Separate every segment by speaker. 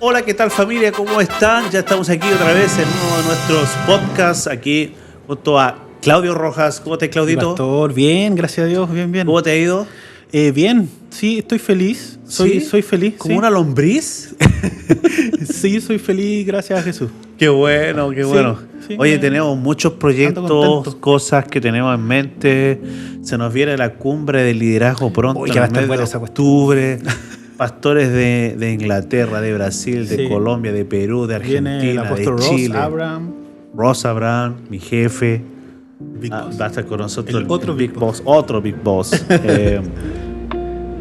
Speaker 1: Hola, ¿qué tal familia? ¿Cómo están? Ya estamos aquí otra vez en uno de nuestros podcasts, aquí junto a Claudio Rojas. ¿Cómo te, Claudito?
Speaker 2: Pastor, bien, gracias a Dios, bien, bien.
Speaker 1: ¿Cómo te ha ido?
Speaker 2: Bien, sí, estoy feliz.
Speaker 1: ¿Sí?
Speaker 2: Soy feliz.
Speaker 1: ¿Como
Speaker 2: sí.
Speaker 1: una lombriz?
Speaker 2: Sí, soy feliz, gracias a Jesús.
Speaker 1: Qué bueno, qué bueno.
Speaker 2: Sí,
Speaker 1: Oye, tenemos muchos proyectos,
Speaker 2: contento.
Speaker 1: cosas que tenemos en mente. Se nos viene la cumbre del liderazgo pronto,
Speaker 2: Uy,
Speaker 1: en
Speaker 2: que va a
Speaker 1: el
Speaker 2: estar
Speaker 1: mes
Speaker 2: buena
Speaker 1: de
Speaker 2: esa
Speaker 1: octubre. Pastores de Inglaterra, de Brasil, de
Speaker 2: Sí.
Speaker 1: Colombia, de Perú, de
Speaker 2: Viene el
Speaker 1: Argentina, de
Speaker 2: apóstol Ross
Speaker 1: Chile.
Speaker 2: Abraham.
Speaker 1: Abraham, mi jefe.
Speaker 2: Big Boss.
Speaker 1: Va a estar con nosotros
Speaker 2: El otro Big Boss.
Speaker 1: Otro Big Boss.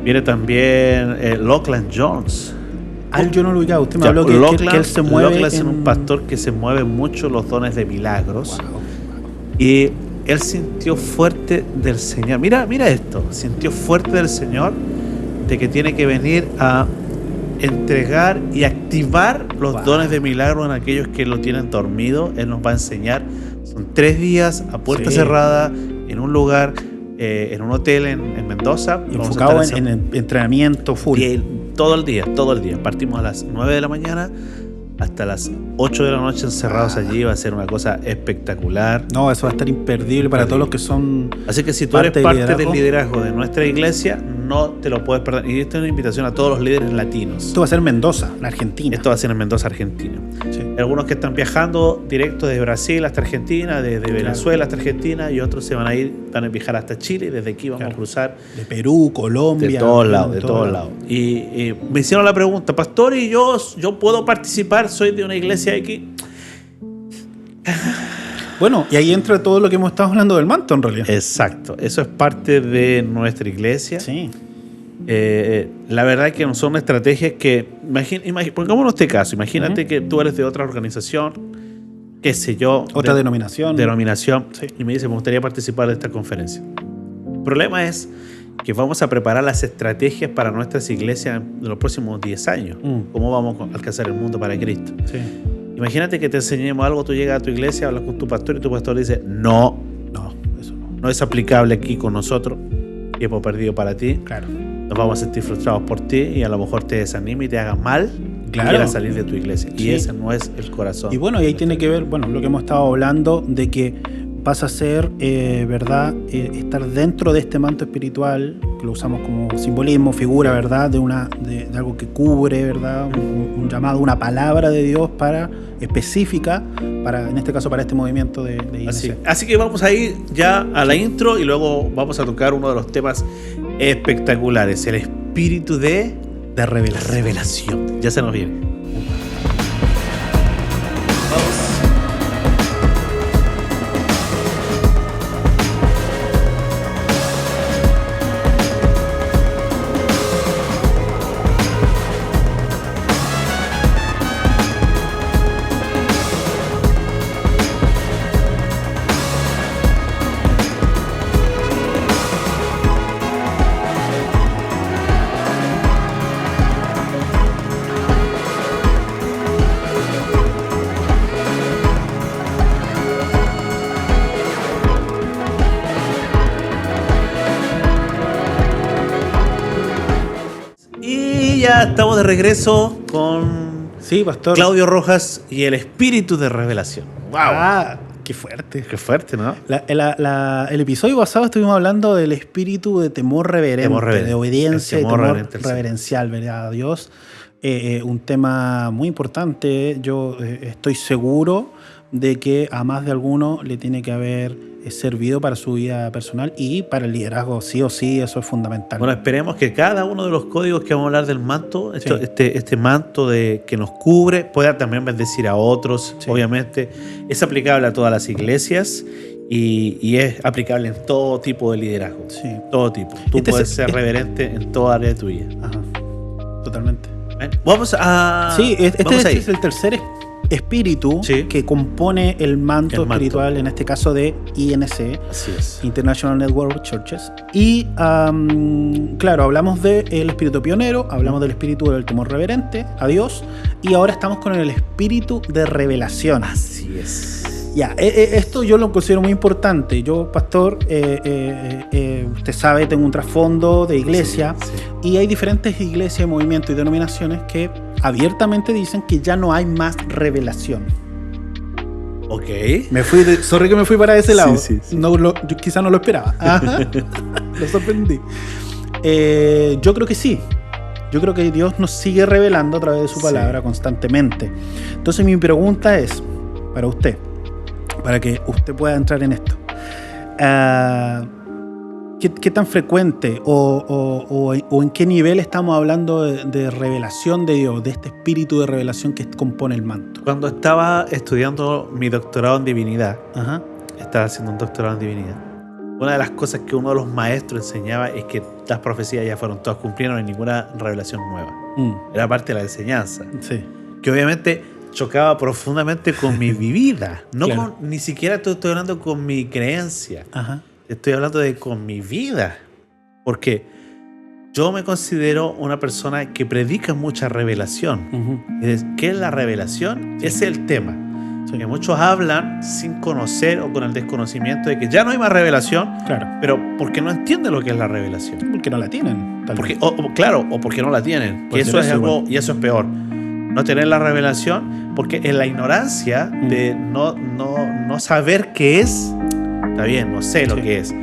Speaker 1: Viene también Lachlan Jones.
Speaker 2: Yo no lo ubicaba. Usted me
Speaker 1: Ya,
Speaker 2: habló que él se mueve.
Speaker 1: Lachlan es un pastor que se mueve mucho los dones de milagros.
Speaker 2: Wow.
Speaker 1: Y él sintió fuerte del Señor. Mira esto. Sintió fuerte del Señor de que tiene que venir a entregar y activar los
Speaker 2: Wow.
Speaker 1: dones de milagro en aquellos que lo tienen dormido. Él nos va a enseñar. Son 3 días a puerta cerrada en un lugar, en un hotel en Mendoza. Vamos a
Speaker 2: Enfocado
Speaker 1: estar
Speaker 2: en entrenamiento full.
Speaker 1: todo el día. Partimos a las 9 de la mañana hasta las 8 de la noche encerrados allí. Va a ser una cosa espectacular.
Speaker 2: No, eso va a estar imperdible para todos los que son.
Speaker 1: Así que si tú eres
Speaker 2: parte
Speaker 1: parte
Speaker 2: del
Speaker 1: del liderazgo de nuestra iglesia, no te lo puedes perder. Y esto es una invitación a todos los líderes latinos.
Speaker 2: Esto va a ser Mendoza, la Argentina.
Speaker 1: Esto va a ser en Mendoza, Argentina.
Speaker 2: Sí.
Speaker 1: Hay algunos que están viajando directo desde Brasil hasta Argentina, desde Venezuela hasta Argentina, y otros van a viajar hasta Chile, y desde aquí vamos a cruzar
Speaker 2: De Perú, Colombia.
Speaker 1: de todos lados. Y me hicieron la pregunta, pastor, ¿y yo puedo participar? Soy de una iglesia X.
Speaker 2: Bueno, y ahí entra todo lo que hemos estado hablando del manto, en realidad.
Speaker 1: Exacto, eso es parte de nuestra iglesia.
Speaker 2: Sí.
Speaker 1: La verdad es que son estrategias que, pongámonos este caso, imagínate que tú eres de otra organización, qué sé yo.
Speaker 2: Otra denominación.
Speaker 1: Sí. Y me dice, me gustaría participar de esta conferencia. El problema es que vamos a preparar las estrategias para nuestras iglesias en los próximos 10 años. ¿Cómo vamos a alcanzar el mundo para Cristo?
Speaker 2: Sí.
Speaker 1: Imagínate que te enseñemos algo, tú llegas a tu iglesia, hablas con tu pastor y tu pastor dice, no,
Speaker 2: Eso no.
Speaker 1: no es aplicable aquí con nosotros, tiempo perdido para ti,
Speaker 2: Claro.
Speaker 1: nos vamos a sentir frustrados por ti y a lo mejor te desanime y te haga mal y quieras salir de tu iglesia.
Speaker 2: Sí.
Speaker 1: Y ese no es el corazón.
Speaker 2: Y bueno, y ahí tiene que ver, lo que hemos estado hablando, de que pasa a ser, ¿verdad? Estar dentro de este manto espiritual, que lo usamos como simbolismo, figura, ¿verdad? De algo que cubre, ¿verdad? Un llamado, una palabra de Dios específica, en este caso para este movimiento de INC.
Speaker 1: Así que vamos a ir ya a la intro y luego vamos a tocar uno de los temas espectaculares, el espíritu de revelación. Ya se nos viene. Ya estamos de regreso con
Speaker 2: Pastor.
Speaker 1: Claudio Rojas y el espíritu de revelación.
Speaker 2: ¡Wow! ¡Qué fuerte!
Speaker 1: Qué fuerte, ¿no?
Speaker 2: El episodio pasado estuvimos hablando del espíritu de temor reverente, de obediencia y temor reverencial, ¿verdad? A Dios. Un tema muy importante. Yo estoy seguro de que a más de alguno le tiene que haber servido para su vida personal y para el liderazgo, sí o sí, eso es fundamental.
Speaker 1: Bueno, esperemos que cada uno de los códigos que vamos a hablar del manto, este manto que nos cubre, pueda también bendecir a otros. Sí. Obviamente es aplicable a todas las iglesias y es aplicable en todo tipo de liderazgo. Sí. Todo tipo. Tú puedes ser reverente en toda área de tu vida.
Speaker 2: Ajá. Totalmente.
Speaker 1: Vamos a...
Speaker 2: Sí, este es el tercer espíritu que compone el manto espiritual, en este caso de INC,
Speaker 1: así es.
Speaker 2: International Network of Churches. Y claro, hablamos del espíritu pionero, hablamos del espíritu del temor reverente a Dios, y ahora estamos con el espíritu de revelación.
Speaker 1: Así es.
Speaker 2: Ya, esto yo lo considero muy importante. Yo, pastor, usted sabe, tengo un trasfondo de iglesia, y hay diferentes iglesias, movimientos y denominaciones que abiertamente dicen que ya no hay más revelación.
Speaker 1: Ok.
Speaker 2: Sorry que me fui para ese lado.
Speaker 1: Sí.
Speaker 2: No, yo quizá no lo esperaba. Ajá. Lo sorprendí. Yo creo que sí. Yo creo que Dios nos sigue revelando a través de su palabra constantemente. Entonces mi pregunta es, para usted, para que usted pueda entrar en esto. ¿Qué tan frecuente o en qué nivel estamos hablando de revelación de Dios, de este espíritu de revelación que compone el manto?
Speaker 1: Cuando estaba estudiando mi doctorado en divinidad,
Speaker 2: Ajá.
Speaker 1: estaba haciendo un doctorado en divinidad, una de las cosas que uno de los maestros enseñaba es que las profecías ya fueron todas cumplidas, no hay ninguna revelación nueva. Era parte de la enseñanza.
Speaker 2: Sí.
Speaker 1: Que obviamente chocaba profundamente con mi vida.
Speaker 2: Claro.
Speaker 1: Ni siquiera estoy hablando con mi creencia.
Speaker 2: Ajá.
Speaker 1: Estoy hablando con mi vida. Porque yo me considero una persona que predica mucha revelación.
Speaker 2: Uh-huh.
Speaker 1: ¿Qué es la revelación? Sí. Ese es el tema. Sí. Que muchos hablan sin conocer o con el desconocimiento de que ya no hay más revelación,
Speaker 2: claro,
Speaker 1: pero porque no entienden lo que es la revelación.
Speaker 2: Porque no la tienen.
Speaker 1: O porque no la tienen. Que eso es algo, y eso es peor. No tener la revelación, porque en la ignorancia de no saber qué es, está bien, no sé lo que es,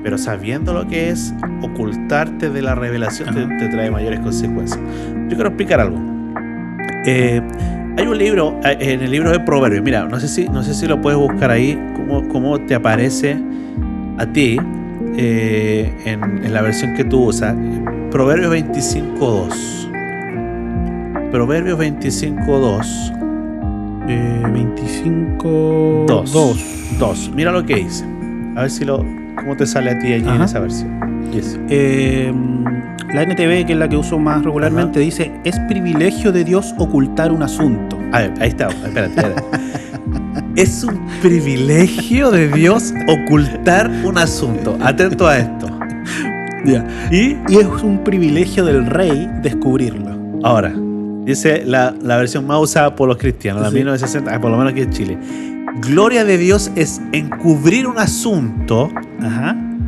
Speaker 1: pero sabiendo lo que es, ocultarte de la revelación te trae mayores consecuencias. Yo quiero explicar algo. Hay un libro, en el libro de Proverbios, mira, no sé si lo puedes buscar ahí, cómo te aparece a ti en la versión que tú usas. Proverbios 25.2. Proverbios 25.2.
Speaker 2: 25.2.
Speaker 1: Mira lo que dice. A ver cómo te sale a ti allí en esa versión.
Speaker 2: Yes. La NTV, que es la que uso más regularmente, dice: es privilegio de Dios ocultar un asunto.
Speaker 1: A ver, ahí está. Espérate. Es un privilegio de Dios ocultar un asunto. Atento a esto.
Speaker 2: Yeah. Y es un privilegio del rey descubrirlo.
Speaker 1: Ahora, dice la versión más usada por los cristianos, la 1960, por lo menos aquí en Chile. Gloria de Dios es encubrir un asunto,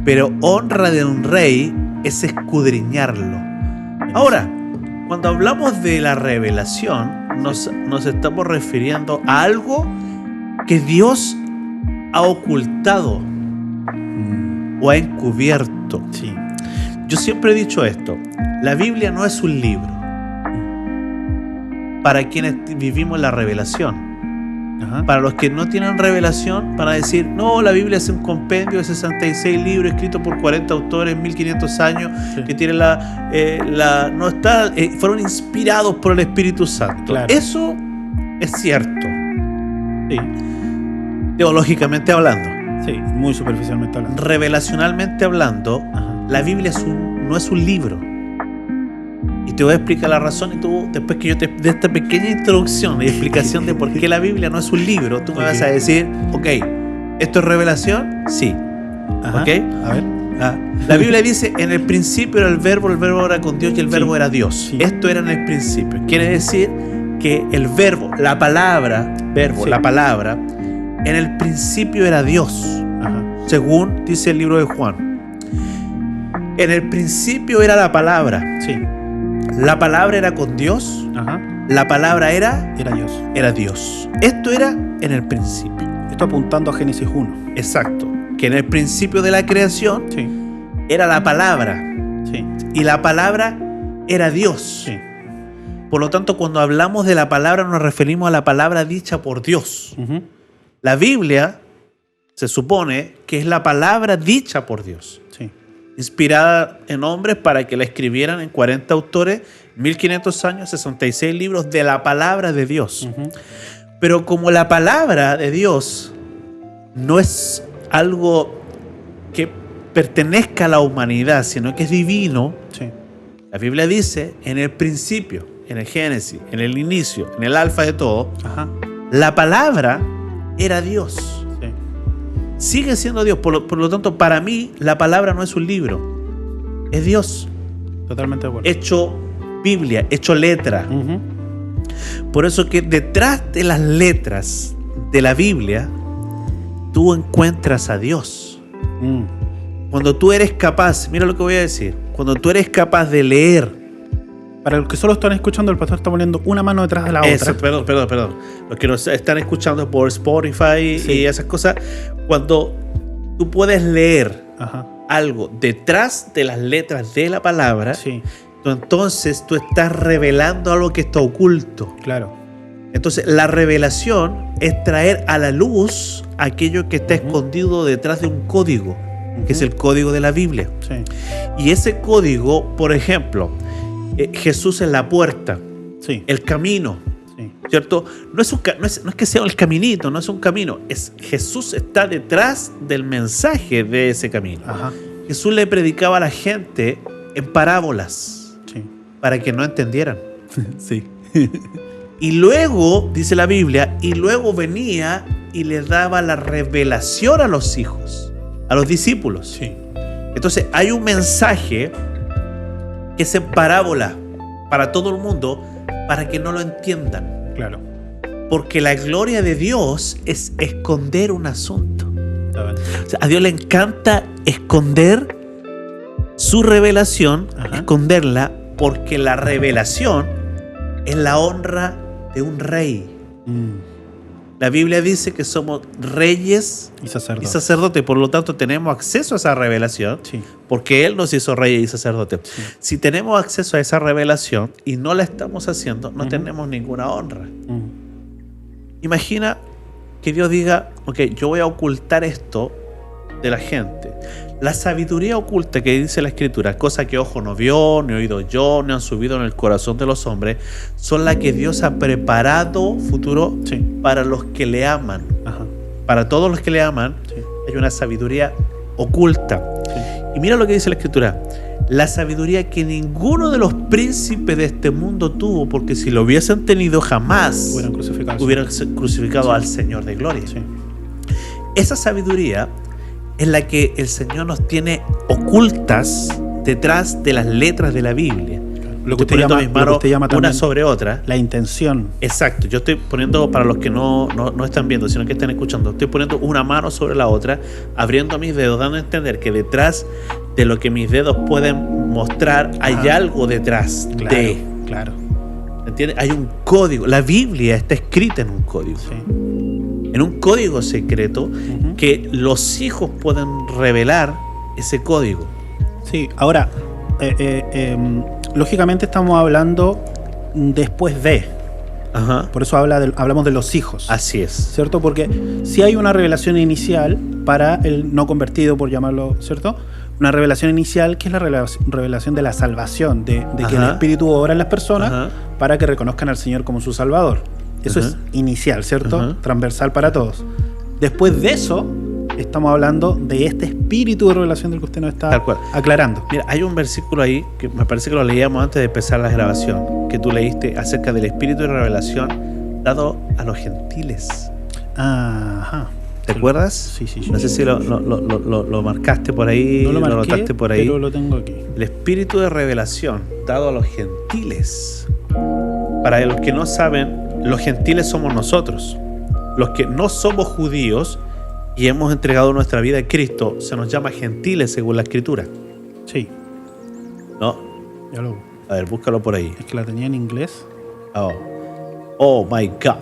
Speaker 1: pero honra de un rey es escudriñarlo. Ahora, cuando hablamos de la revelación, nos estamos refiriendo a algo que Dios ha ocultado o ha encubierto.
Speaker 2: Sí.
Speaker 1: Yo siempre he dicho esto: la Biblia no es un libro para quienes vivimos la revelación. Para los que no tienen revelación, van a decir: no, la Biblia es un compendio de 66 libros escritos por 40 autores en 1500 años, que tienen fueron inspirados por el Espíritu Santo. Claro. Eso es cierto. Sí. Teológicamente hablando.
Speaker 2: Sí, muy superficialmente hablando.
Speaker 1: Revelacionalmente hablando, la Biblia no es un libro. Y te voy a explicar la razón, y tú, después que yo te dé esta pequeña introducción y explicación de por qué la Biblia no es un libro, tú me vas a decir: ok, ¿esto es revelación? Sí.
Speaker 2: Ajá.
Speaker 1: ¿Ok?
Speaker 2: A ver.
Speaker 1: La Biblia dice: en el principio era el verbo era con Dios y el verbo era Dios. Sí. Esto era en el principio. Quiere decir que el verbo, la palabra, la palabra, en el principio era Dios. Según dice el libro de Juan. En el principio era la palabra.
Speaker 2: Sí.
Speaker 1: La palabra era con Dios. La palabra era
Speaker 2: Dios.
Speaker 1: Era Dios. Esto era en el principio.
Speaker 2: Esto apuntando a Génesis 1.
Speaker 1: Exacto. Que en el principio de la creación era la palabra.
Speaker 2: Sí.
Speaker 1: Y la palabra era Dios.
Speaker 2: Sí.
Speaker 1: Por lo tanto, cuando hablamos de la palabra, nos referimos a la palabra dicha por Dios. La Biblia se supone que es la palabra dicha por Dios.
Speaker 2: Sí.
Speaker 1: Inspirada en hombres para que la escribieran en 40 autores, 1500 años, 66 libros de la palabra de Dios. Pero como la palabra de Dios no es algo que pertenezca a la humanidad, sino que es divino, la Biblia dice: en el principio, en el Génesis, en el inicio, en el alfa de todo, la palabra era Dios. Sigue siendo Dios. Por lo tanto, para mí, la palabra no es un libro. Es Dios.
Speaker 2: Totalmente de acuerdo.
Speaker 1: Hecho Biblia, hecho letra. Por eso que detrás de las letras de la Biblia, tú encuentras a Dios. Cuando tú eres capaz, mira lo que voy a decir, cuando tú eres capaz de leer
Speaker 2: Para los que solo están escuchando, el pastor está poniendo una mano detrás de la otra.
Speaker 1: Perdón. Los que nos están escuchando por Spotify y esas cosas, cuando tú puedes leer algo detrás de las letras de la palabra, entonces tú estás revelando algo que está oculto.
Speaker 2: Claro.
Speaker 1: Entonces la revelación es traer a la luz aquello que está escondido detrás de un código, que es el código de la Biblia. Sí. Y ese código, por ejemplo, Jesús es la puerta, el camino, ¿cierto? No es que sea el caminito, no es un camino, Jesús está detrás del mensaje de ese camino. Jesús le predicaba a la gente en parábolas para que no entendieran. Y luego, dice la Biblia, y luego venía y le daba la revelación a los hijos, a los discípulos. Entonces hay un mensaje que es en parábola para todo el mundo, para que no lo entiendan.
Speaker 2: Claro.
Speaker 1: Porque la gloria de Dios es esconder un asunto. O sea, a Dios le encanta esconder su revelación, esconderla, porque la revelación es la honra de un rey. La Biblia dice que somos reyes y sacerdotes, por lo tanto tenemos acceso a esa revelación, porque Él nos hizo reyes y sacerdotes. Si tenemos acceso a esa revelación y no la estamos haciendo, no tenemos ninguna honra. Imagina que Dios diga, ok, yo voy a ocultar esto de la gente. La sabiduría oculta que dice la Escritura, cosa que ojo no vio, ni oído yo, ni han subido en el corazón de los hombres, son las que Dios ha preparado futuro para los que le aman. Para todos los que le aman, hay una sabiduría oculta. Y mira lo que dice la Escritura, la sabiduría que ninguno de los príncipes de este mundo tuvo, porque si lo hubiesen tenido jamás hubieran crucificado al Señor de gloria. Esa sabiduría es la que el Señor nos tiene ocultas detrás de las letras de la Biblia.
Speaker 2: Lo que usted llama
Speaker 1: una sobre otra.
Speaker 2: La intención.
Speaker 1: Exacto. Yo estoy poniendo, para los que no están viendo, sino que están escuchando, estoy poniendo una mano sobre la otra, abriendo mis dedos, dando a entender que detrás de lo que mis dedos pueden mostrar hay algo detrás de.
Speaker 2: Claro.
Speaker 1: ¿Entiendes? Hay un código. La Biblia está escrita en un código. En un código secreto que los hijos pueden revelar ese código.
Speaker 2: Sí, ahora, lógicamente estamos hablando después de. Por eso hablamos de los hijos.
Speaker 1: Así es.
Speaker 2: ¿Cierto? Porque si hay una revelación inicial para el no convertido, por llamarlo, ¿cierto? Una revelación inicial que es la revelación de la salvación, de que el Espíritu obra en las personas para que reconozcan al Señor como su Salvador. Eso es inicial, ¿cierto? Transversal para todos. Después de eso, estamos hablando de este espíritu de revelación del que usted nos está aclarando.
Speaker 1: Mira, hay un versículo ahí que me parece que lo leíamos antes de empezar la grabación, que tú leíste acerca del espíritu de revelación dado a los gentiles. ¿Te acuerdas?
Speaker 2: Sí.
Speaker 1: No sé si lo marcaste por ahí,
Speaker 2: no lo
Speaker 1: notaste por ahí.
Speaker 2: Pero lo tengo aquí.
Speaker 1: El espíritu de revelación dado a los gentiles. Para los que no saben, los gentiles somos nosotros. Los que no somos judíos y hemos entregado nuestra vida a Cristo, se nos llama gentiles según la Escritura.
Speaker 2: Sí.
Speaker 1: ¿No? A ver, búscalo por ahí.
Speaker 2: Es que la tenía en inglés.
Speaker 1: Oh my God.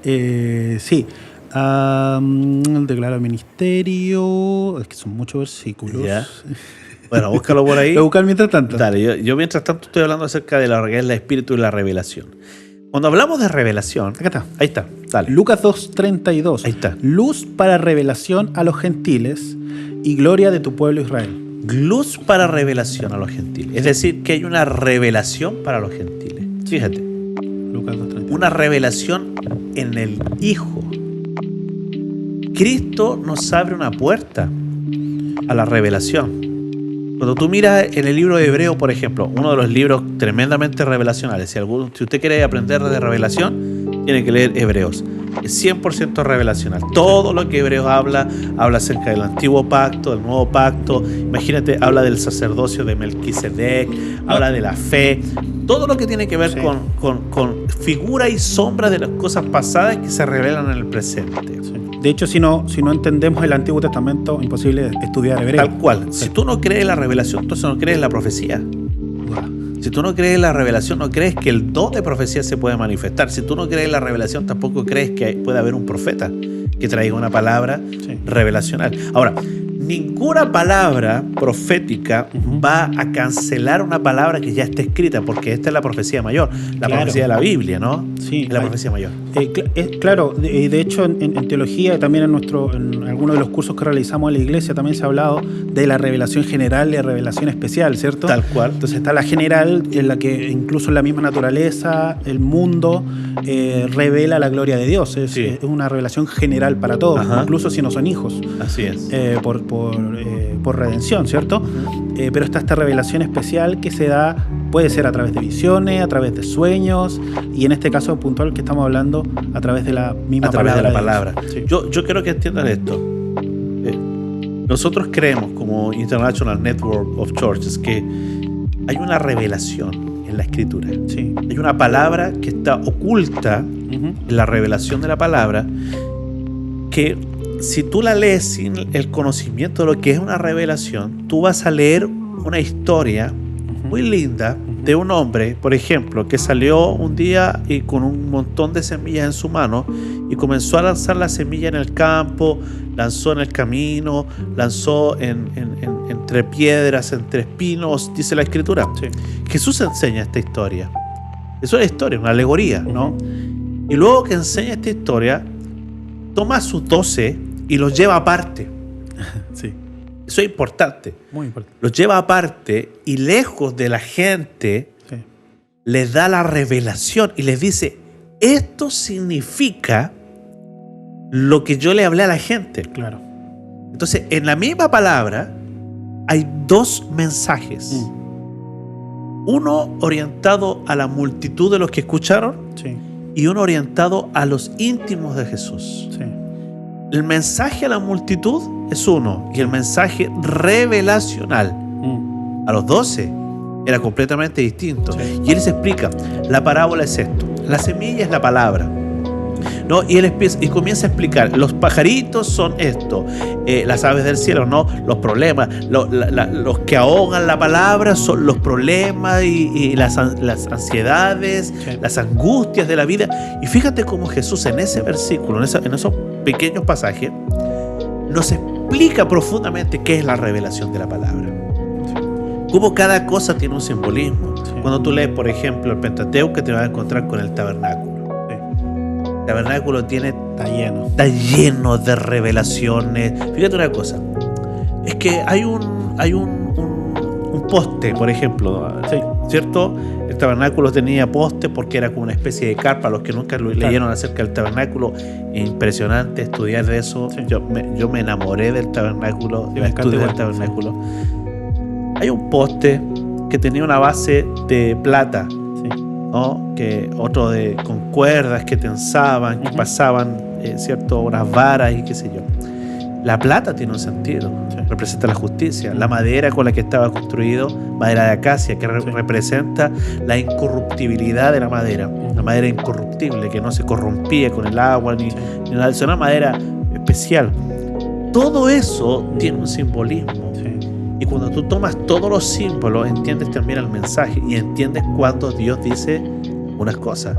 Speaker 2: Sí. Declara el ministerio. Es que son muchos versículos.
Speaker 1: Yeah. Bueno, búscalo por ahí.
Speaker 2: Voy a buscar mientras tanto.
Speaker 1: Dale, yo mientras tanto estoy hablando acerca de lo que es el espíritu y la revelación. Cuando hablamos de revelación...
Speaker 2: Acá está.
Speaker 1: Ahí está, dale.
Speaker 2: Lucas 2:32.
Speaker 1: Ahí está.
Speaker 2: Luz para revelación a los gentiles y gloria de tu pueblo Israel.
Speaker 1: Luz para revelación a los gentiles. Es decir, que hay una revelación para los gentiles. Fíjate.
Speaker 2: Lucas 2:32.
Speaker 1: Una revelación en el Hijo. Cristo nos abre una puerta a la revelación. Cuando tú miras en el libro de Hebreo, por ejemplo, uno de los libros tremendamente revelacionales, si usted quiere aprender de revelación, tiene que leer Hebreos. Es 100% revelacional. Todo lo que Hebreos habla acerca del antiguo pacto, del nuevo pacto. Imagínate, habla del sacerdocio de Melquisedec, habla de la fe. Todo lo que tiene que ver con figura y sombra de las cosas pasadas que se revelan en el presente.
Speaker 2: De hecho, si no entendemos el Antiguo Testamento, imposible estudiar hebreo.
Speaker 1: Tal cual. Si tú no crees en la revelación, entonces no crees en la profecía. Si tú no crees en la revelación, no crees que el don de profecía se puede manifestar. Si tú no crees en la revelación, tampoco crees que puede haber un profeta que traiga una palabra revelacional. Ahora, ninguna palabra profética va a cancelar una palabra que ya está escrita, porque esta es la profecía mayor, la profecía de la Biblia, ¿no?
Speaker 2: Sí,
Speaker 1: es la profecía mayor.
Speaker 2: Claro, de hecho en teología, también en algunos de los cursos que realizamos en la iglesia, también se ha hablado de la revelación general y la revelación especial, ¿cierto?
Speaker 1: Tal cual.
Speaker 2: Entonces está la general, en la que incluso la misma naturaleza, el mundo, revela la gloria de Dios. Es una revelación general para todos, incluso si no son hijos.
Speaker 1: Así es.
Speaker 2: Por redención, ¿cierto? Pero está esta revelación especial que se da, puede ser a través de visiones, a través de sueños, y en este caso puntual que estamos hablando, a través de la misma palabra.
Speaker 1: De la palabra. Sí. Yo quiero que entiendan esto. Nosotros creemos, como International Network of Churches, que hay una revelación en la Escritura.
Speaker 2: Sí.
Speaker 1: Hay una palabra que está oculta en la revelación de la palabra, que si tú la lees sin el conocimiento de lo que es una revelación, tú vas a leer una historia muy linda de un hombre, por ejemplo, que salió un día y con un montón de semillas en su mano y comenzó a lanzar la semilla en el campo, lanzó en el camino, lanzó entre piedras, entre espinos, dice la Escritura.
Speaker 2: Sí.
Speaker 1: Jesús enseña esta historia. Es una historia, una alegoría, ¿no? Y luego que enseña esta historia, toma sus 12 y los lleva aparte.
Speaker 2: Sí.
Speaker 1: Eso es importante.
Speaker 2: Muy importante.
Speaker 1: Los lleva aparte y lejos de la gente, les da la revelación y les dice, esto significa lo que yo le hablé a la gente.
Speaker 2: Claro.
Speaker 1: Entonces, en la misma palabra hay dos mensajes. Uno orientado a la multitud de los que escucharon y uno orientado a los íntimos de Jesús.
Speaker 2: Sí. El
Speaker 1: mensaje a la multitud es uno y el mensaje revelacional a los 12 era completamente distinto. Sí. Y él se explica, la parábola es esto, la semilla es la palabra, ¿no? Y él comienza a explicar, los pajaritos son esto, las aves del cielo, ¿no? Los problemas, los que ahogan la palabra son los problemas y las ansiedades, las angustias de la vida. Y fíjate cómo Jesús en ese versículo, en esos pequeños pasajes, nos explica profundamente qué es la revelación de la palabra. Cómo cada cosa tiene un simbolismo. Cuando tú lees, por ejemplo, el Pentateuco, te vas a encontrar con el tabernáculo. El tabernáculo está lleno de revelaciones. Fíjate una cosa, es que hay un poste, por ejemplo, ¿cierto? El tabernáculo tenía poste porque era como una especie de carpa. Los que nunca leyeron acerca del tabernáculo, impresionante estudiar de eso. Yo me enamoré del tabernáculo, del estudio del tabernáculo. Hay un poste que tenía una base de plata, ¿no? Que otro con cuerdas que tensaban, que pasaban, ¿cierto? Unas varas y qué sé yo. La plata tiene un sentido, representa la justicia. La madera con la que estaba construido, madera de acacia, que representa la incorruptibilidad de la madera incorruptible, que no se corrompía con el agua ni nada. Es una madera especial. Todo eso tiene un simbolismo. Y cuando tú tomas todos los símbolos, entiendes también el mensaje y entiendes cuando Dios dice unas cosas.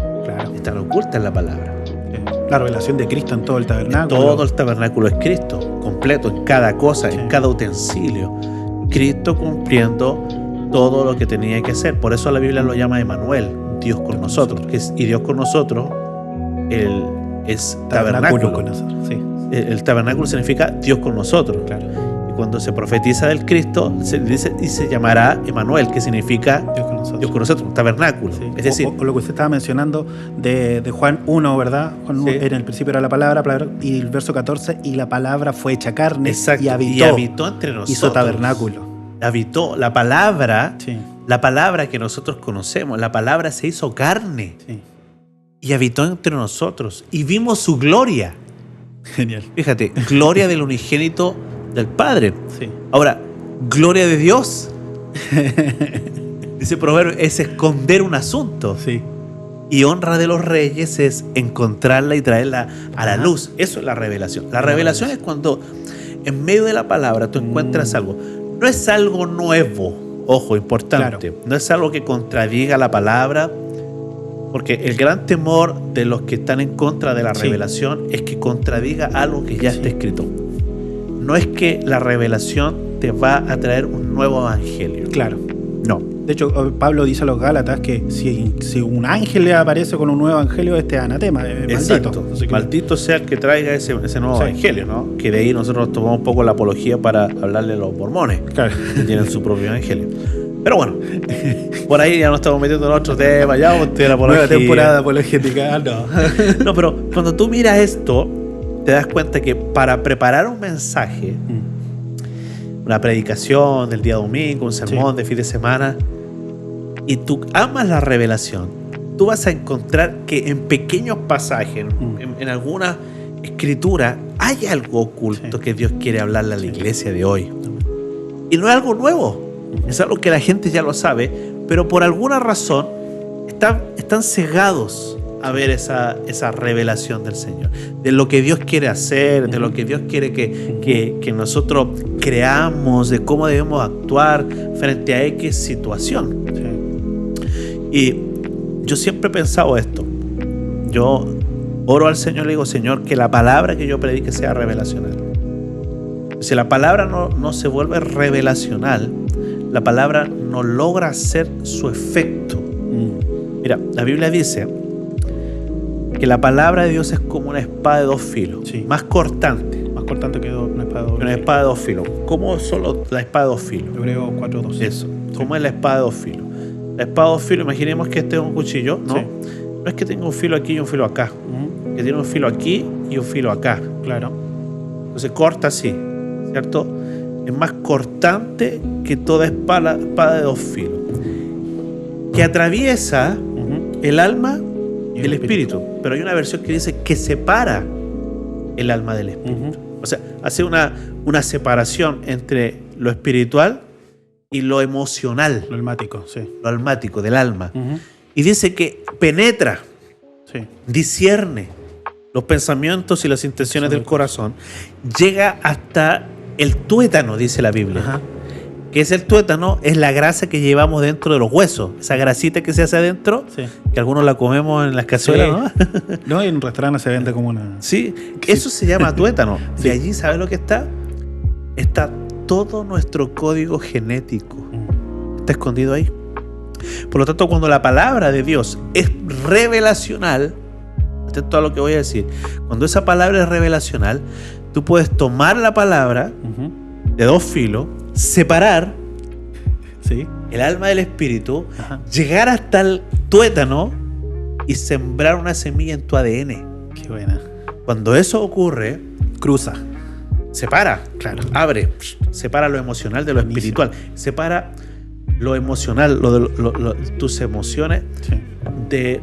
Speaker 1: Están ocultas en la palabra.
Speaker 2: La revelación de Cristo en todo el tabernáculo.
Speaker 1: Todo el tabernáculo es Cristo, completo, en cada cosa, en cada utensilio. Cristo cumpliendo todo lo que tenía que hacer. Por eso la Biblia lo llama Emmanuel, Dios con nosotros. Y Dios con nosotros, Él es tabernáculo.
Speaker 2: Con nosotros. Sí.
Speaker 1: El tabernáculo significa Dios con nosotros. Cuando se profetiza del Cristo, se dice y se llamará Emmanuel, que significa Dios con nosotros, tabernáculo.
Speaker 2: Sí.
Speaker 1: Es decir,
Speaker 2: o lo que usted estaba mencionando de Juan 1, ¿verdad? Juan 1, en el principio era la palabra, y el verso 14, y la palabra fue hecha carne.
Speaker 1: Exacto,
Speaker 2: y habitó
Speaker 1: entre nosotros.
Speaker 2: Hizo tabernáculo.
Speaker 1: Habitó. La palabra que nosotros conocemos, la palabra se hizo carne y habitó entre nosotros y vimos su gloria.
Speaker 2: Genial.
Speaker 1: Fíjate, gloria del unigénito del Padre. Ahora, gloria de Dios. Dice Proverbio, es esconder un asunto. y honra de los reyes es encontrarla y traerla a la luz. Eso es la revelación. La revelación es cuando en medio de la palabra tú encuentras algo. No es algo nuevo, ojo, importante. Claro. No es algo que contradiga la palabra, porque el gran temor de los que están en contra de la revelación es que contradiga algo que ya está escrito. No es que la revelación te va a traer un nuevo evangelio.
Speaker 2: Claro.
Speaker 1: No.
Speaker 2: De hecho, Pablo dice a los Gálatas que si un ángel le aparece con un nuevo evangelio, este es anatema,
Speaker 1: maldito. Maldito sea el que traiga ese nuevo evangelio, ¿no? Que de ahí nosotros tomamos un poco la apología para hablarle a los mormones, claro, que tienen su propio evangelio. Pero bueno, por ahí ya nos estamos metiendo en otro tema, ya usted la apología.
Speaker 2: Nueva temporada apologética, no.
Speaker 1: No, pero cuando tú miras esto, te das cuenta que para preparar un mensaje, una predicación del día domingo, un sermón de fin de semana, y tú amas la revelación, tú vas a encontrar que en pequeños pasajes, en alguna escritura, hay algo oculto que Dios quiere hablarle a la iglesia de hoy. Y no es algo nuevo, es algo que la gente ya lo sabe, pero por alguna razón están cegados a ver esa revelación del Señor, de lo que Dios quiere hacer, de lo que Dios quiere que nosotros creamos, de cómo debemos actuar frente a X situación. Sí. Y yo siempre he pensado esto. Yo oro al Señor y le digo, Señor, que la palabra que yo predique sea revelacional. Si la palabra no se vuelve revelacional, la palabra no logra hacer su efecto. Mira, la Biblia dice que la palabra de Dios es como una espada de dos filos, más cortante.
Speaker 2: Más cortante que una espada de dos filos.
Speaker 1: Una espada de dos filos. ¿Cómo es solo la espada de dos filos?
Speaker 2: Hebreo 4:2.
Speaker 1: Eso. ¿Cómo es la espada de dos filos? La espada de dos filos, imaginemos que este es un cuchillo, ¿no? Sí. No es que tenga un filo aquí y un filo acá. Que tiene un filo aquí y un filo acá.
Speaker 2: Claro.
Speaker 1: Entonces corta así, ¿cierto? Es más cortante que toda espada de dos filos. Que atraviesa el alma y el espíritu. Pero hay una versión que dice que separa el alma del espíritu. O sea, hace una separación entre lo espiritual y lo emocional.
Speaker 2: Lo almático, sí.
Speaker 1: Lo almático del alma. Y dice que penetra, discierne los pensamientos y las intenciones del corazón. Llega hasta el tuétano, dice la Biblia. ¿Qué es el tuétano? Es la grasa que llevamos dentro de los huesos. Esa grasita que se hace adentro, que algunos la comemos en las cazuelas, ¿no?
Speaker 2: No, en un restaurante se vende como una...
Speaker 1: Sí, eso se llama tuétano. Y allí, ¿sabes lo que está? Está todo nuestro código genético. Está escondido ahí. Por lo tanto, cuando la palabra de Dios es revelacional, atento a lo que voy a decir, cuando esa palabra es revelacional, tú puedes tomar la palabra de dos filos, separar el alma del espíritu, llegar hasta el tuétano y sembrar una semilla en tu ADN.
Speaker 2: Qué buena.
Speaker 1: Cuando eso ocurre,
Speaker 2: cruza,
Speaker 1: separa, abre, separa lo emocional de lo espiritual, separa lo emocional, tus emociones de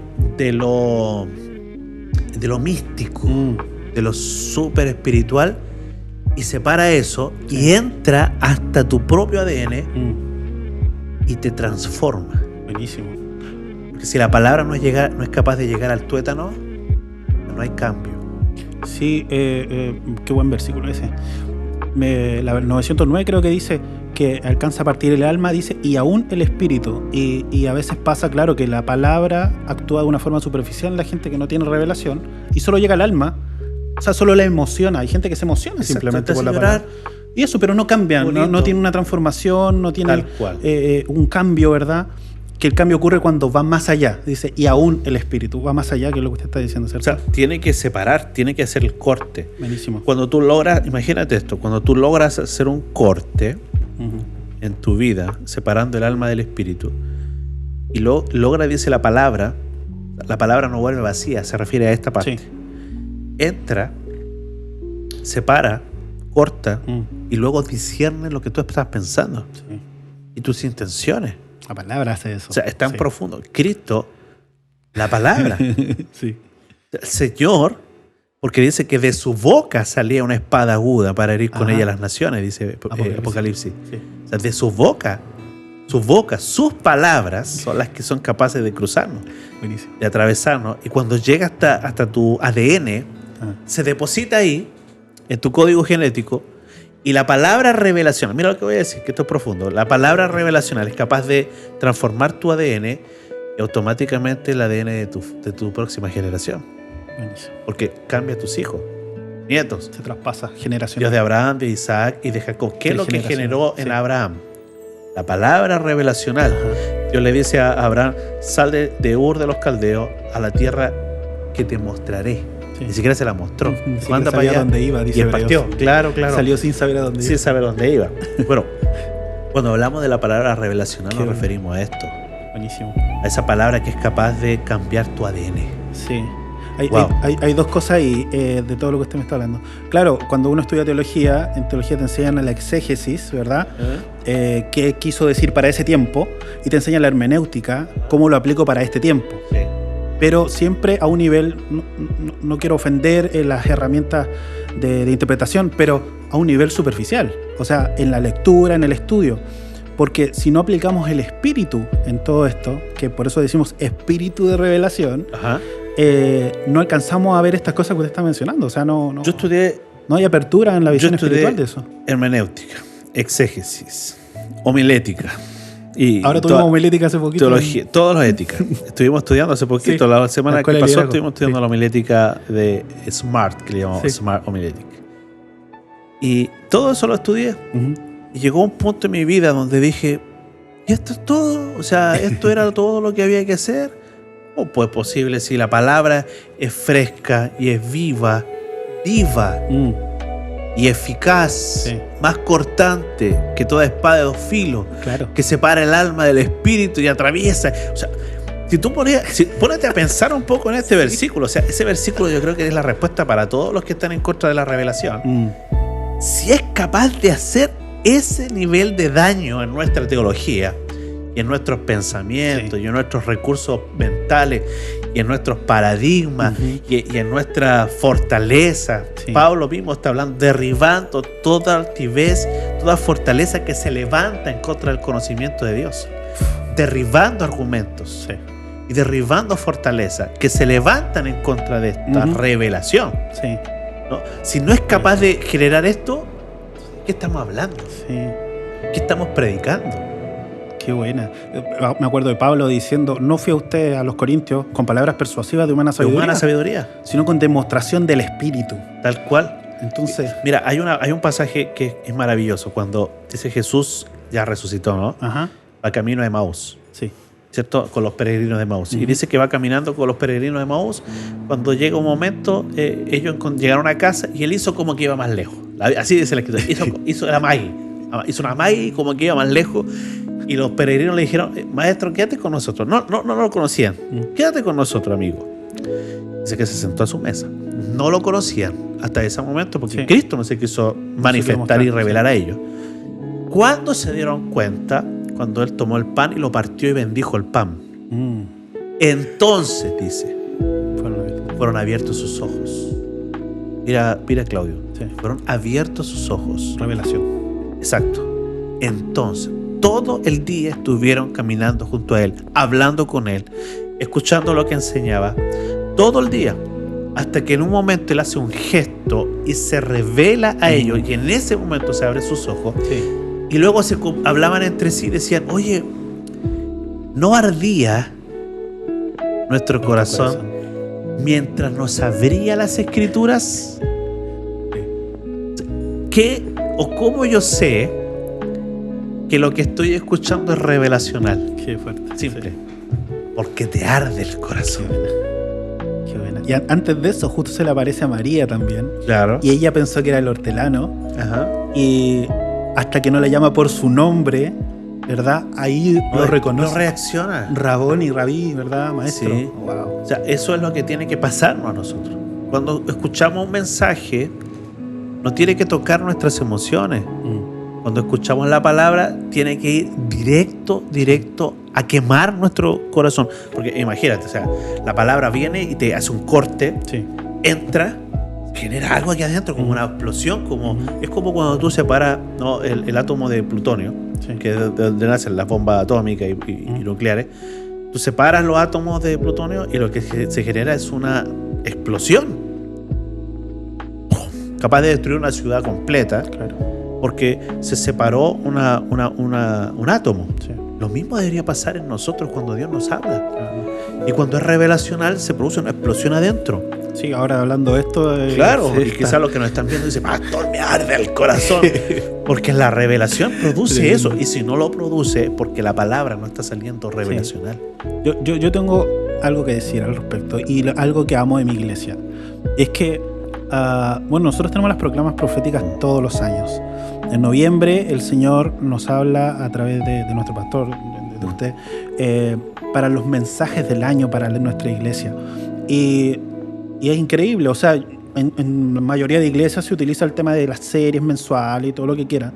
Speaker 1: lo místico, de lo súper espiritual, y separa eso y entra hasta tu propio ADN y te transforma.
Speaker 2: Buenísimo.
Speaker 1: Porque si la palabra no es capaz de llegar al tuétano, no hay cambio.
Speaker 2: Sí, qué buen versículo ese. La 909 creo que dice que alcanza a partir el alma, dice, y aún el espíritu. Y a veces pasa, claro, que la palabra actúa de una forma superficial en la gente que no tiene revelación y solo llega al alma. O sea, solo la emociona. Hay gente que se emociona simplemente por la palabra. Y eso, pero no cambia, no tiene una transformación, no tiene un cambio, ¿verdad? Que el cambio ocurre cuando va más allá. Dice, y aún el espíritu va más allá, que es lo que usted está diciendo, ¿cierto?
Speaker 1: O sea, tiene que separar, tiene que hacer el corte.
Speaker 2: Buenísimo.
Speaker 1: Cuando tú logras, imagínate esto, cuando tú logras hacer un corte en tu vida, separando el alma del espíritu, y logra, dice la palabra no vuelve vacía, se refiere a esta parte. Sí. Entra, separa, corta y luego discierne lo que tú estás pensando y tus intenciones.
Speaker 2: La palabra hace eso.
Speaker 1: O sea, es tan profundo. Cristo, la palabra. El Señor, porque dice que de su boca salía una espada aguda para herir con ella a las naciones, dice Apocalipsis. O sea, de su boca Su boca, sus palabras son las que son capaces de cruzarnos,
Speaker 2: Buenísimo.
Speaker 1: de atravesarnos. Y cuando llega hasta tu ADN, se deposita ahí, en tu código genético, y la palabra revelacional, mira lo que voy a decir, que esto es profundo, la palabra revelacional es capaz de transformar tu ADN y automáticamente el ADN de tu próxima generación.
Speaker 2: Buenísimo.
Speaker 1: Porque cambia a tus hijos, nietos.
Speaker 2: Se traspasa generación.
Speaker 1: Dios de Abraham, de Isaac y de Jacob. ¿Qué es lo que generó en Abraham? La palabra revelacional. Dios le dice a Abraham, sal de Ur de los Caldeos a la tierra que te mostraré. Sí. Ni siquiera se la mostró.
Speaker 2: Anda para allá dónde iba, dice,
Speaker 1: y partió. Claro.
Speaker 2: Salió sin saber a dónde iba.
Speaker 1: Sin saber dónde iba. Bueno, cuando hablamos de la palabra revelacional nos referimos a esto.
Speaker 2: Buenísimo.
Speaker 1: A esa palabra que es capaz de cambiar tu ADN.
Speaker 2: Sí. Hay dos cosas ahí de todo lo que usted me está hablando. Claro, cuando uno estudia teología, en teología te enseñan a la exégesis, ¿verdad? ¿Qué quiso decir para ese tiempo? Y te enseñan la hermenéutica, cómo lo aplico para este tiempo.
Speaker 1: Sí.
Speaker 2: Pero siempre a un nivel, no quiero ofender las herramientas de interpretación, pero a un nivel superficial. O sea, en la lectura, en el estudio. Porque si no aplicamos el espíritu en todo esto, que por eso decimos espíritu de revelación, no alcanzamos a ver estas cosas que usted está mencionando. O sea, no hay apertura en la visión espiritual de eso.
Speaker 1: Hermenéutica, exégesis, homilética. Y
Speaker 2: ahora tuvimos homilética hace poquito.
Speaker 1: Teología, todos los éticas. Estuvimos estudiando hace poquito. La semana que pasó estuvimos estudiando la homilética de SMART, que le llamamos SMART Homilética. Y todo eso lo estudié. Y llegó un punto en mi vida donde dije, ¿y esto es todo? O sea, ¿esto era todo lo que había que hacer? ¿Cómo pues posible si la palabra es fresca y es viva y eficaz, más cortante que toda espada de dos filos, que separa el alma del espíritu y atraviesa? O sea, ponete a pensar un poco en este versículo. O sea, ese versículo yo creo que es la respuesta para todos los que están en contra de la revelación. Si es capaz de hacer ese nivel de daño en nuestra teología y en nuestros pensamientos y en nuestros recursos mentales y en nuestros paradigmas y en nuestra fortaleza. Pablo mismo está hablando, derribando toda altivez, toda fortaleza que se levanta en contra del conocimiento de Dios, derribando argumentos y derribando fortaleza que se levantan en contra de esta revelación. ¿No? Si no es capaz de generar esto, ¿qué estamos hablando? ¿Qué estamos predicando?
Speaker 2: Qué buena. Me acuerdo de Pablo diciendo, no fui a usted a los Corintios con palabras persuasivas de humana sabiduría, sino con demostración del Espíritu.
Speaker 1: Tal cual.
Speaker 2: Entonces,
Speaker 1: mira, hay un pasaje que es maravilloso cuando dice Jesús ya resucitó, ¿no? Va camino de Emaús. ¿Cierto? Con los peregrinos de Emaús. Y dice que va caminando con los peregrinos de Emaús. Cuando llega un momento, ellos llegaron a casa y él hizo como que iba más lejos. Así dice la escritura. Hizo la Maggie. Hizo una Maggie como que iba más lejos. Y los peregrinos le dijeron, maestro, quédate con nosotros. No lo conocían. Quédate con nosotros, amigo. Dice que se sentó a su mesa. No lo conocían hasta ese momento porque Cristo no se quiso manifestar y revelar a ellos. ¿Cuándo se dieron cuenta? Cuando él tomó el pan y lo partió y bendijo el pan. Entonces, dice, fueron abiertos sus ojos. Mira Claudio. Fueron abiertos sus ojos.
Speaker 2: Revelación.
Speaker 1: Exacto. Entonces, todo el día estuvieron caminando junto a él, hablando con él, escuchando lo que enseñaba. Todo el día. Hasta que en un momento él hace un gesto y se revela a ellos. Y en ese momento se abren sus ojos. Y luego hablaban entre sí y decían, oye, ¿no ardía nuestro corazón mientras nos abría las escrituras? ¿Qué o cómo yo sé que lo que estoy escuchando es revelacional?
Speaker 2: Qué fuerte.
Speaker 1: Simple. Porque te arde el corazón.
Speaker 2: Qué buena. Y antes de eso, justo se le aparece a María también.
Speaker 1: Claro.
Speaker 2: Y ella pensó que era el hortelano. Y hasta que no le llama por su nombre, ¿verdad? Ahí lo reconoce.
Speaker 1: No reacciona.
Speaker 2: Rabón y Rabí, ¿verdad, maestro?
Speaker 1: Sí. Wow. O sea, eso es lo que tiene que pasarnos a nosotros. Cuando escuchamos un mensaje, no tiene que tocar nuestras emociones. Cuando escuchamos la palabra, tiene que ir directo a quemar nuestro corazón. Porque imagínate, o sea, la palabra viene y te hace un corte, entra, genera algo aquí adentro, como una explosión, es como cuando tú separas, ¿no?, el átomo de plutonio que es de donde nacen las bombas atómicas y nucleares, tú separas los átomos de plutonio y lo que se genera es una explosión capaz de destruir una ciudad completa, porque se separó un átomo. Sí. Lo mismo debería pasar en nosotros cuando Dios nos habla. Y cuando es revelacional se produce una explosión adentro.
Speaker 2: Sí, ahora hablando de esto...
Speaker 1: Claro, y quizás los que nos están viendo dicen, pastor, me arde el corazón. Porque la revelación produce eso. Y si no lo produce, porque la palabra no está saliendo revelacional.
Speaker 2: Sí. Yo tengo algo que decir al respecto y algo que amo de mi iglesia. Es que, nosotros tenemos las proclamas proféticas todos los años. En noviembre el Señor nos habla a través de nuestro pastor, de usted, para los mensajes del año para nuestra iglesia. Y es increíble, o sea, en la mayoría de iglesias se utiliza el tema de las series mensuales y todo lo que quieran,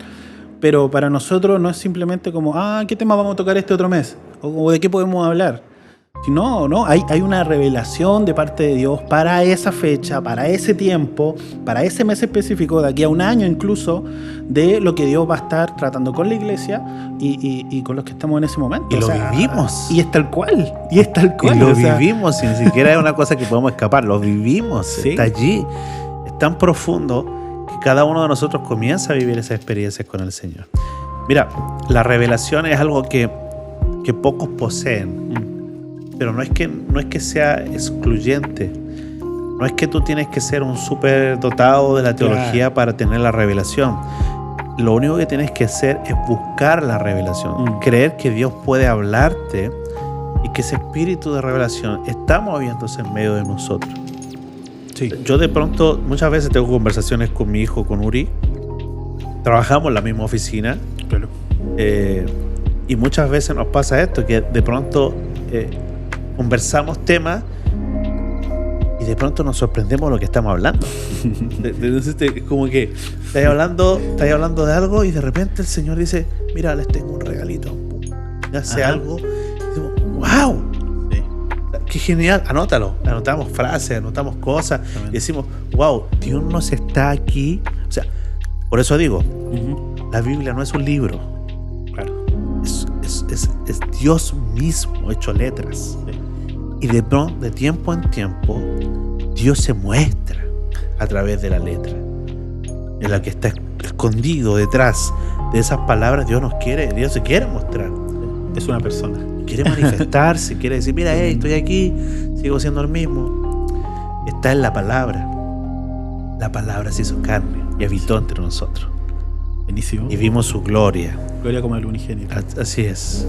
Speaker 2: pero para nosotros no es simplemente como, ¿qué tema vamos a tocar este otro mes? O ¿de qué podemos hablar? No, hay una revelación de parte de Dios para esa fecha, para ese tiempo, para ese mes específico, de aquí a un año incluso, de lo que Dios va a estar tratando con la iglesia y con los que estamos en ese momento.
Speaker 1: Y vivimos.
Speaker 2: Y es tal cual.
Speaker 1: Y lo vivimos, y ni siquiera es una cosa que podemos escapar, lo vivimos, ¿sí? Está allí, es tan profundo que cada uno de nosotros comienza a vivir esas experiencias con el Señor. Mira, la revelación es algo que pocos poseen. Pero no es que sea excluyente. No es que tú tienes que ser un súper dotado de la teología para tener la revelación. Lo único que tienes que hacer es buscar la revelación. Creer que Dios puede hablarte y que ese espíritu de revelación está moviéndose en medio de nosotros. Sí. Yo de pronto, muchas veces tengo conversaciones con mi hijo, con Uri. Trabajamos en la misma oficina. Claro. Y muchas veces nos pasa esto, que de pronto... conversamos temas y de pronto nos sorprendemos de lo que estamos hablando. Entonces, como que estáis hablando de algo y de repente el Señor dice, mira, les tengo un regalito. Hace algo. Y decimos, ¡wow! Sí. ¡Qué genial! Anótalo. Anotamos frases, anotamos cosas. Y decimos, ¡wow! Dios nos está aquí. O sea, por eso digo, la Biblia no es un libro. Claro. Es Dios mismo hecho letras. Sí. Y de pronto, de tiempo en tiempo, Dios se muestra a través de la letra. En la que está escondido detrás de esas palabras, Dios se quiere mostrar.
Speaker 2: Es una persona.
Speaker 1: Quiere manifestarse, quiere decir, mira, estoy aquí, sigo siendo el mismo. Está en la palabra. La palabra se hizo carne y habitó entre nosotros.
Speaker 2: Buenísimo.
Speaker 1: Y vimos su gloria.
Speaker 2: Gloria como el unigénito.
Speaker 1: Así es.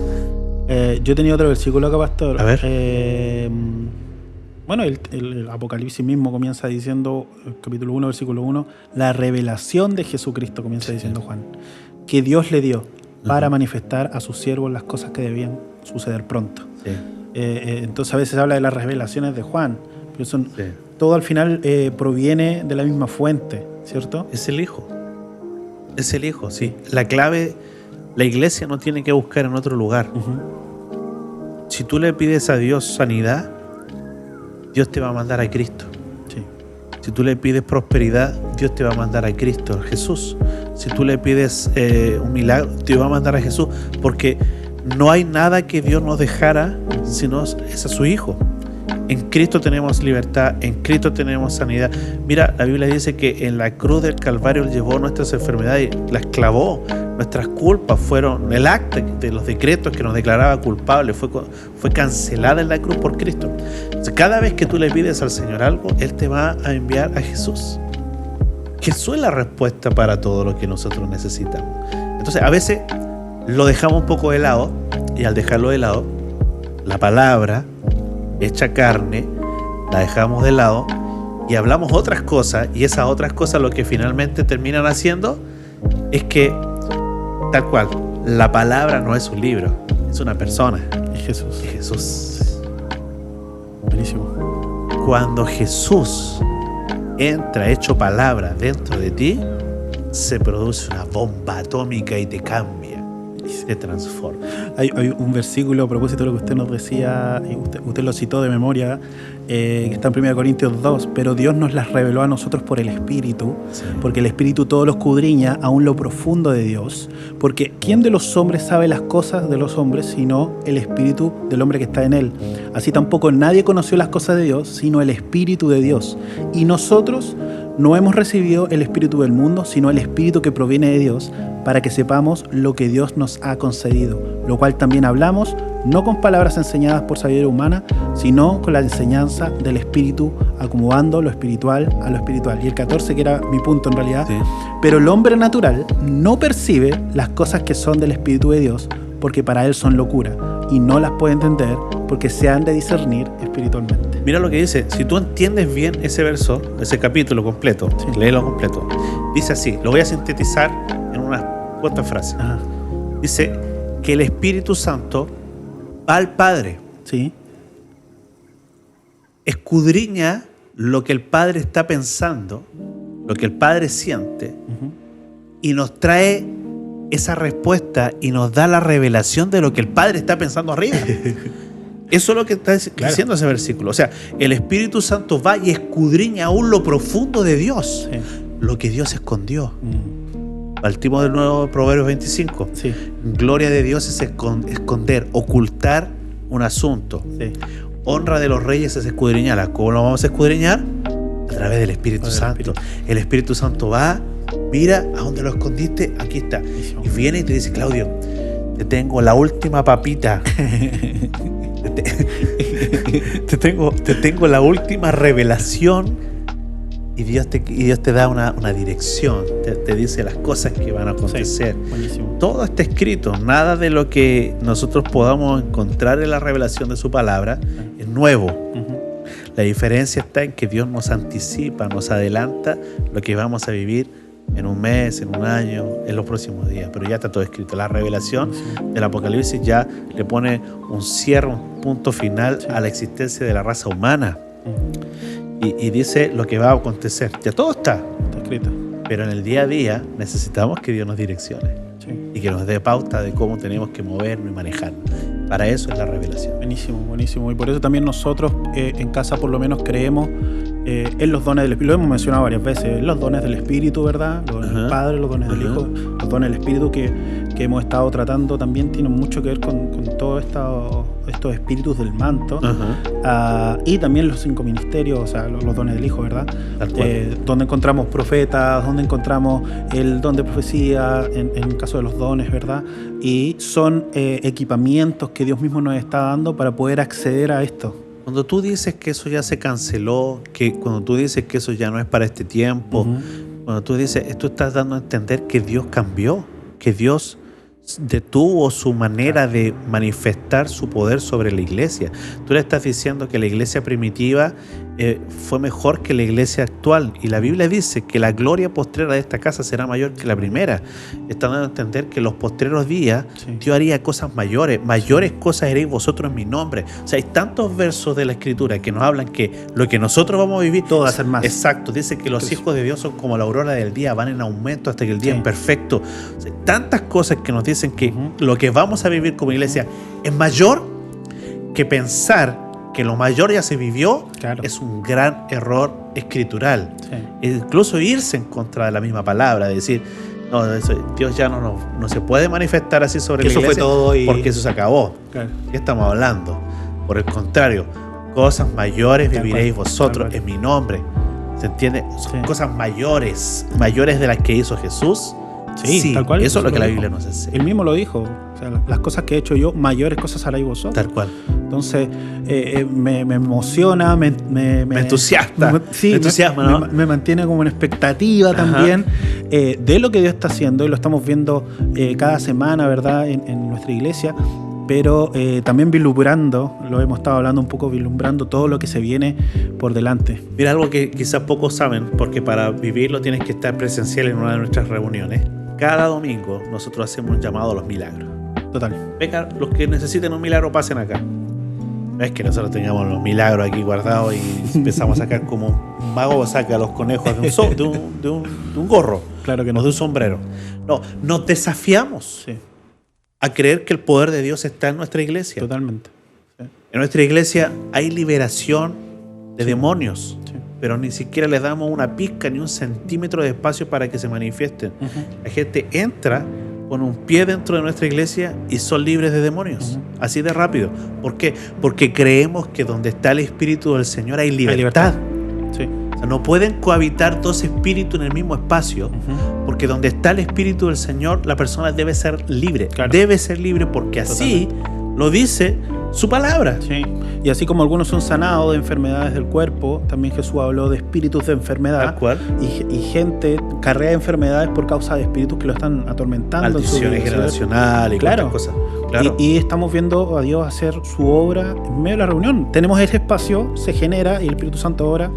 Speaker 2: Yo tenía otro versículo acá, pastor.
Speaker 1: A ver.
Speaker 2: El Apocalipsis mismo comienza diciendo, capítulo 1, versículo 1, la revelación de Jesucristo, comienza diciendo Juan, que Dios le dio para manifestar a sus siervos las cosas que debían suceder pronto. Sí. Entonces a veces habla de las revelaciones de Juan, pero todo al final proviene de la misma fuente, ¿cierto?
Speaker 1: Es el Hijo. Es el Hijo, sí. La clave, la iglesia no tiene que buscar en otro lugar. Si tú le pides a Dios sanidad, Dios te va a mandar a Cristo. Sí. Si tú le pides prosperidad, Dios te va a mandar a Cristo, a Jesús. Si tú le pides un milagro, te va a mandar a Jesús. Porque no hay nada que Dios nos dejara, sino es a su Hijo. En Cristo tenemos libertad, en Cristo tenemos sanidad. Mira, la Biblia dice que en la cruz del Calvario Él llevó nuestras enfermedades y las clavó. Nuestras culpas fueron, el acta de los decretos que nos declaraba culpables fue cancelada en la cruz por Cristo. Entonces, cada vez que tú le pides al Señor algo, Él te va a enviar a Jesús. Jesús es la respuesta para todo lo que nosotros necesitamos. Entonces, a veces lo dejamos un poco de lado, y al dejarlo de lado, la palabra hecha carne, la dejamos de lado y hablamos otras cosas, y esas otras cosas lo que finalmente terminan haciendo es que, tal cual, la palabra no es un libro, es una persona.
Speaker 2: Es Jesús.
Speaker 1: Es Jesús.
Speaker 2: Buenísimo.
Speaker 1: Cuando Jesús entra hecho palabra dentro de ti, se produce una bomba atómica y te cambia. Se transforma.
Speaker 2: Hay un versículo a propósito de lo que usted nos decía, y usted lo citó de memoria, que está en 1 Corintios 2, pero Dios nos las reveló a nosotros por el Espíritu, porque el Espíritu todo lo escudriña, aún lo profundo de Dios, porque ¿quién de los hombres sabe las cosas de los hombres, sino el Espíritu del hombre que está en él? Así tampoco nadie conoció las cosas de Dios, sino el Espíritu de Dios. Y nosotros no hemos recibido el Espíritu del mundo, sino el Espíritu que proviene de Dios, para que sepamos lo que Dios nos ha concedido, lo cual también hablamos, no con palabras enseñadas por sabiduría humana, sino con la enseñanza del Espíritu, acomodando lo espiritual a lo espiritual. Y el 14, que era mi punto en realidad, pero el hombre natural no percibe las cosas que son del Espíritu de Dios, porque para él son locura, y no las puede entender, porque se han de discernir espiritualmente.
Speaker 1: Mira lo que dice, si tú entiendes bien ese verso, ese capítulo completo, léelo completo, dice así, lo voy a sintetizar en unas cuantas frases.
Speaker 2: Ajá.
Speaker 1: Dice que el Espíritu Santo va al Padre, escudriña lo que el Padre está pensando, lo que el Padre siente, y nos trae esa respuesta y nos da la revelación de lo que el Padre está pensando arriba. Eso es lo que está diciendo ese versículo. O sea, el Espíritu Santo va y escudriña aún lo profundo de Dios, lo que Dios escondió. Al tipo del nuevo Proverbios 25. Gloria de Dios es esconder, ocultar un asunto. Honra de los reyes es escudriñarla. ¿Cómo lo vamos a escudriñar? A través del Espíritu Santo. El Espíritu Santo va, mira a donde lo escondiste, aquí está. Y viene y te dice, Claudio, te tengo la última papita. te tengo la última revelación. Y Dios te da una dirección, te dice las cosas que van a acontecer. Todo está escrito, nada de lo que nosotros podamos encontrar en la revelación de su palabra es nuevo. La diferencia está en que Dios nos anticipa, nos adelanta lo que vamos a vivir en un mes, en un año, en los próximos días. Pero ya está todo escrito. La revelación del Apocalipsis ya le pone un cierre, un punto final a la existencia de la raza humana. Y dice lo que va a acontecer. Ya todo está
Speaker 2: escrito.
Speaker 1: Pero en el día a día necesitamos que Dios nos direccione y que nos dé pauta de cómo tenemos que movernos y manejarnos. Para eso es la revelación.
Speaker 2: Buenísimo, buenísimo. Y por eso también nosotros en casa por lo menos creemos en los dones del Espíritu. Lo hemos mencionado varias veces, los dones del Espíritu, ¿verdad? Los dones del Padre, los dones del Hijo, los dones del Espíritu que hemos estado tratando también tienen mucho que ver con todos estos espíritus del manto. Y también los 5 ministerios, o sea, los dones del Hijo, ¿verdad? Donde encontramos profetas, donde encontramos el don de profecía, en el caso de los dones, ¿verdad? Y son equipamientos que Dios mismo nos está dando para poder acceder a esto.
Speaker 1: Cuando tú dices que eso ya se canceló, cuando tú dices que eso ya no es para este tiempo, cuando tú dices, tú estás dando a entender que Dios cambió, que Dios detuvo su manera de manifestar su poder sobre la iglesia. Tú le estás diciendo que la iglesia primitiva fue mejor que la iglesia actual, y la Biblia dice que la gloria postrera de esta casa será mayor que la primera. Está dando a entender que en los postreros días Dios haría cosas mayores cosas haréis vosotros en mi nombre. O sea, hay tantos versos de la Escritura que nos hablan que lo que nosotros vamos a vivir,
Speaker 2: todo va a ser más.
Speaker 1: Exacto, dice que los hijos de Dios son como la aurora del día, van en aumento hasta que el día es perfecto. O sea, tantas cosas que nos dicen que lo que vamos a vivir como iglesia es mayor, que pensar que lo mayor ya se vivió es un gran error escritural. Incluso irse en contra de la misma palabra, decir, no, Dios ya no se puede manifestar así sobre la iglesia,
Speaker 2: fue todo
Speaker 1: porque eso se acabó. ¿Qué estamos hablando? Por el contrario, cosas mayores viviréis vosotros en mi nombre. ¿Se entiende? Son cosas mayores de las que hizo Jesús.
Speaker 2: Sí, tal cual.
Speaker 1: Eso es lo que la Biblia nos enseña.
Speaker 2: Él mismo lo dijo. O sea, las cosas que he hecho yo, mayores cosas haréis vosotros.
Speaker 1: Tal cual.
Speaker 2: Entonces, me emociona, me
Speaker 1: entusiasma.
Speaker 2: Me entusiasma, ¿no? Me mantiene como en expectativa también de lo que Dios está haciendo, y lo estamos viendo cada semana, ¿verdad? En nuestra iglesia. Pero también vislumbrando, lo hemos estado hablando un poco, vislumbrando todo lo que se viene por delante.
Speaker 1: Mira, algo que quizás pocos saben, porque para vivirlo tienes que estar presencial en una de nuestras reuniones. Cada domingo nosotros hacemos un llamado a los milagros.
Speaker 2: Total.
Speaker 1: Venga, los que necesiten un milagro, pasen acá. No es que nosotros tengamos los milagros aquí guardados y empezamos a sacar como un mago saca los conejos de un gorro.
Speaker 2: Claro que no.
Speaker 1: O de un sombrero. No, nos desafiamos. a creer que el poder de Dios está en nuestra iglesia.
Speaker 2: Totalmente. Sí.
Speaker 1: En nuestra iglesia hay liberación de demonios, pero ni siquiera les damos una pizca ni un centímetro de espacio para que se manifiesten. La gente entra con un pie dentro de nuestra iglesia y son libres de demonios. Así de rápido. ¿Por qué? Porque creemos que donde está el Espíritu del Señor hay libertad.
Speaker 2: Sí.
Speaker 1: O sea, no pueden cohabitar dos espíritus en el mismo espacio, porque donde está el Espíritu del Señor, la persona debe ser libre.
Speaker 2: Claro.
Speaker 1: Debe ser libre porque así lo dice su palabra.
Speaker 2: Sí. Y así como algunos son sanados de enfermedades del cuerpo, también Jesús habló de espíritus de enfermedad.
Speaker 1: Tal cual.
Speaker 2: Y gente carrea de enfermedades por causa de espíritus que lo están atormentando.
Speaker 1: Maldiciones generacionales y
Speaker 2: claro.
Speaker 1: cosas. Claro.
Speaker 2: Y estamos viendo a Dios hacer su obra en medio de la reunión. Tenemos ese espacio, se genera y el Espíritu Santo obra.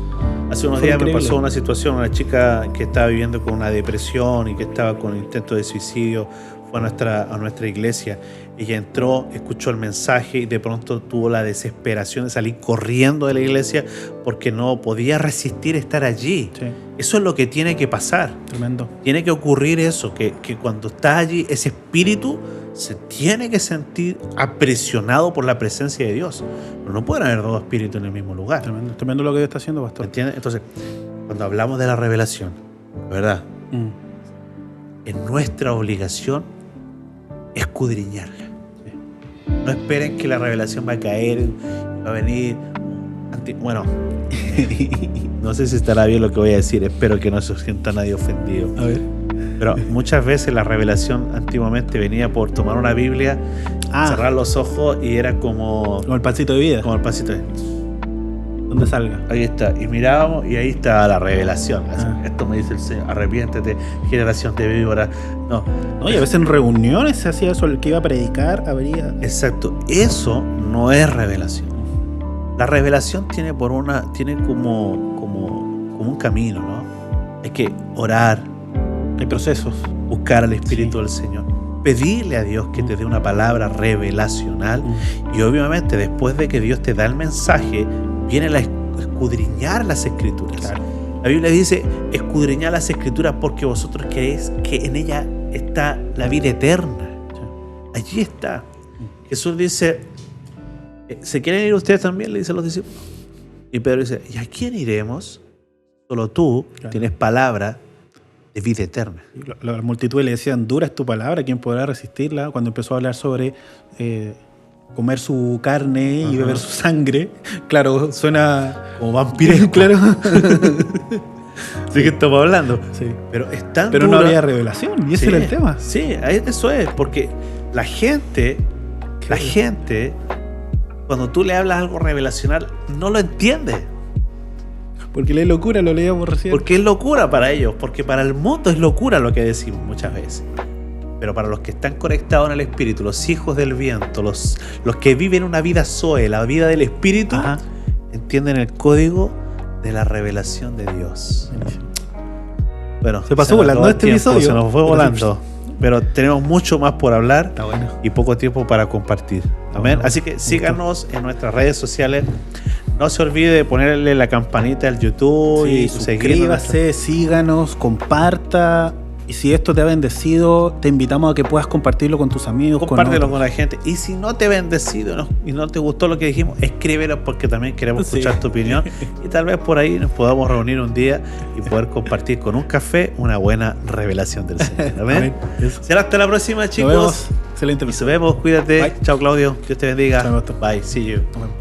Speaker 1: Hace unos días me pasó una situación, una chica que estaba viviendo con una depresión y que estaba con intento de suicidio, fue a nuestra iglesia. Ella entró, escuchó el mensaje y de pronto tuvo la desesperación de salir corriendo de la iglesia porque no podía resistir estar allí.
Speaker 2: Sí.
Speaker 1: Eso es lo que tiene que pasar.
Speaker 2: Tremendo.
Speaker 1: Tiene que ocurrir eso, que cuando está allí ese espíritu se tiene que sentir apresionado por la presencia de Dios. Pero no pueden haber dos espíritus en el mismo lugar.
Speaker 2: Tremendo, tremendo lo que Dios está haciendo, pastor.
Speaker 1: ¿Entiendes? Entonces, cuando hablamos de la revelación, ¿verdad? Es nuestra obligación escudriñarla. No esperen que la revelación va a caer, va a venir. Bueno, no sé si estará bien lo que voy a decir, espero que no se sienta nadie ofendido.
Speaker 2: A ver.
Speaker 1: Pero muchas veces la revelación antiguamente venía por tomar una Biblia, cerrar los ojos y era como
Speaker 2: el pancito de vida.
Speaker 1: Como el pancito de vida.
Speaker 2: Donde salga.
Speaker 1: Ahí está. Y mirábamos y ahí está la revelación. Esto me dice el Señor, arrepiéntete, generación de víbora. No,
Speaker 2: y a veces en reuniones se hacía eso, el que iba a predicar habría...
Speaker 1: Exacto. Eso no es revelación. La revelación tiene como un camino, ¿no? Hay que orar.
Speaker 2: Hay procesos.
Speaker 1: Buscar al Espíritu del Señor. Pedirle a Dios que te dé una palabra revelacional. Y obviamente después de que Dios te da el mensaje, viene a escudriñar las Escrituras. Claro. La Biblia dice, escudriñar las Escrituras porque vosotros creéis que en ella está la vida eterna. Allí está. Jesús dice, ¿se quieren ir ustedes también? Le dicen los discípulos. Y Pedro dice, ¿y a quién iremos? Solo tú tienes palabra de vida eterna.
Speaker 2: La multitud le decían, dura es tu palabra, ¿quién podrá resistirla? Cuando empezó a hablar sobre comer su carne y beber su sangre, claro, suena
Speaker 1: como vampiresco.
Speaker 2: Claro.
Speaker 1: Sí que estamos hablando.
Speaker 2: Sí.
Speaker 1: Pero es tan
Speaker 2: Pero
Speaker 1: dura.
Speaker 2: No había revelación, y ese era el tema.
Speaker 1: Sí, eso es, porque la gente, cuando tú le hablas algo revelacional, no lo entiende.
Speaker 2: Porque es locura, lo leíamos recién.
Speaker 1: Porque es locura para ellos, porque para el mundo es locura lo que decimos muchas veces. Pero para los que están conectados en el Espíritu, los hijos del viento, los que viven una vida Zoe, la vida del Espíritu, entienden el código de la revelación de Dios. Bueno,
Speaker 2: se pasó volando este episodio.
Speaker 1: Se nos fue volando. Pero tenemos mucho más por hablar.
Speaker 2: Está bueno.
Speaker 1: Y poco tiempo para compartir. Amén. Bueno, así que síganos en nuestras redes sociales. No se olvide de ponerle la campanita al YouTube y
Speaker 2: suscríbase, síganos, comparta. Y si esto te ha bendecido, te invitamos a que puedas compartirlo con tus amigos.
Speaker 1: Compártelo con la gente. Y si no te ha bendecido y no te gustó lo que dijimos, escríbelo porque también queremos escuchar tu opinión. Y tal vez por ahí nos podamos reunir un día y poder compartir con un café una buena revelación del Señor. Amén. Será hasta la próxima, chicos.
Speaker 2: Nos vemos. Excelente.
Speaker 1: Nos vemos. Cuídate.
Speaker 2: Bye.
Speaker 1: Chao, Claudio. Dios te bendiga.
Speaker 2: Chao,
Speaker 1: bye. See you.
Speaker 2: Amén.